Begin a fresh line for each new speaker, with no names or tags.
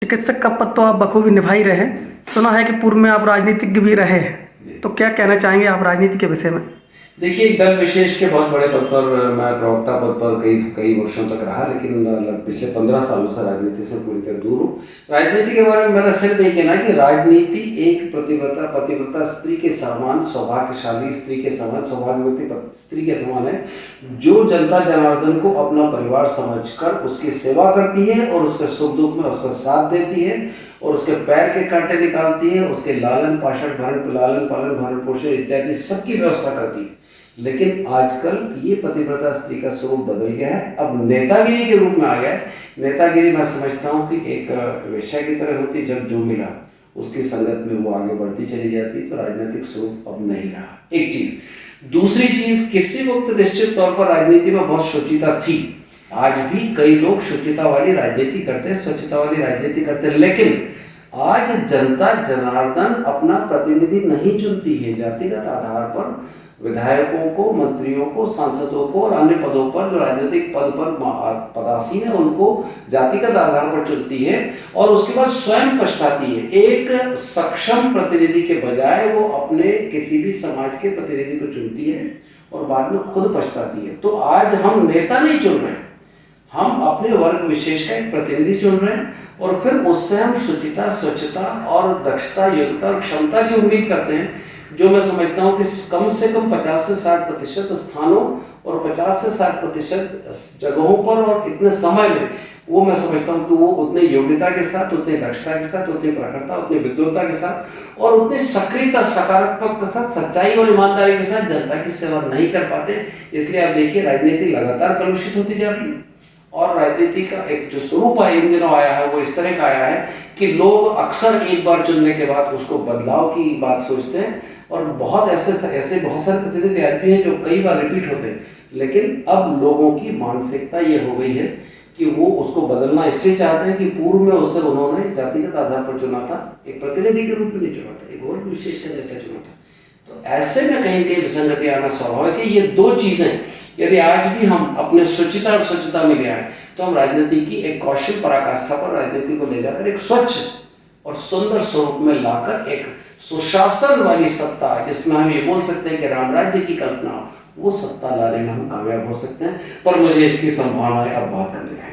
चिकित्सक का पद तो आप बखूबी निभा ही रहे हैं। सुना है कि पूर्व में आप राजनीतिज्ञ भी रहे हैं, तो क्या कहना चाहेंगे आप राजनीति के विषय में?
देखिए, दल विशेष के बहुत बड़े पद पर मैं प्रवक्ता पद पर कई कई वर्षों तक रहा, लेकिन पिछले 15 सालों से राजनीति से पूरी तरह दूर हूँ। राजनीति के बारे में मेरा सिर्फ ये कहना है कि राजनीति एक पतिव्रता स्त्री के समान, सौभाग्यशाली स्त्री के समान, सौभाग्यवती स्त्री के समान है, जो जनता जनार्दन को अपना परिवार समझकर उसकी सेवा करती है और उसके सुख दुख में उसका साथ देती है और उसके पैर के कांटे निकालती है, उसके लालन पालन भरण पोषण इत्यादि सबकी व्यवस्था करती है। लेकिन आजकल ये पतिव्रता स्त्री का स्वरूप बदल गया है, अब नेतागिरी के रूप में आ गया है। नेतागिरी मैं समझता हूँ कि एक वेश्या की तरह होती, जब जो मिला उसकी संगत में वो आगे बढ़ती चली जाती, तो राजनीतिक स्वरूप अब नहीं रहा। एक चीज। दूसरी चीज, किसी वक्त निश्चित तौर पर राजनीति में बहुत शुचिता थी। आज भी कई लोग शुचिता वाली राजनीति करते हैं, स्वच्छता वाली राजनीति करते हैं, लेकिन आज जनता जनार्दन अपना प्रतिनिधि नहीं चुनती है। जातिगत आधार पर विधायकों को, मंत्रियों को, सांसदों को और अन्य पदों पर, जो राजनीतिक पद पर पदासीन है, उनको जातिगत आधार पर चुनती है और उसके बाद स्वयं पछताती है। एक सक्षम प्रतिनिधि के बजाय वो अपने किसी भी समाज के प्रतिनिधि को चुनती है और बाद में खुद पछताती है। तो आज हम नेता नहीं चुन रहे हैं, हम अपने वर्ग विशेष का एक प्रतिनिधि चुन रहे हैं और फिर उससे हम शुचिता, स्वच्छता और दक्षता, योग्यता और क्षमता की उम्मीद करते हैं, जो मैं समझता हूँ कि कम से कम 50 से 60% स्थानों और 50 से 60% जगहों पर और इतने समय में वो मैं समझता हूँ कि वो उतने योग्यता के साथ, उतने दक्षता के साथ, उतनी प्रखरता, उतनी विद्वता के साथ और उतनी सक्रियता, सकारात्मकता के साथ, सच्चाई और ईमानदारी के साथ जनता की सेवा नहीं कर पाते। इसलिए आप देखिए, राजनीति लगातार कलुषित होती जा रही है और राजनीति का एक जो स्वरूप इन दिनों आया है वो इस तरह का आया है कि लोग अक्सर एक बार चुनने के बाद उसको बदलाव की बात सोचते हैं और बहुत ऐसे बहुत सारे प्रतिनिधि आज भी हैं जो कई बार रिपीट होते हैं। लेकिन अब लोगों की मानसिकता ये हो गई है कि वो उसको बदलना इसलिए चाहते हैं कि पूर्व में उसे उन्होंने जातिगत आधार पर चुना था, एक प्रतिनिधि के रूप में नहीं चुना था, एक और विशेष का नेता चुना था। तो ऐसे में कहीं कहीं विसंगति आना स्वाभाविक है। ये दो चीजें यदि आज भी हम अपने शुचिता और स्वच्छता में ले आए, तो हम राजनीति की एक कौशल पराकाष्ठा पर राजनीति को ले जाकर एक स्वच्छ और सुंदर स्वरूप में लाकर एक सुशासन वाली सत्ता, जिसमें हम ये बोल सकते हैं कि राम राज्य की कल्पना, वो सत्ता लाने में हम कामयाब हो सकते हैं। पर मुझे इसकी संभावनाएं अब बहुत कम दिखाई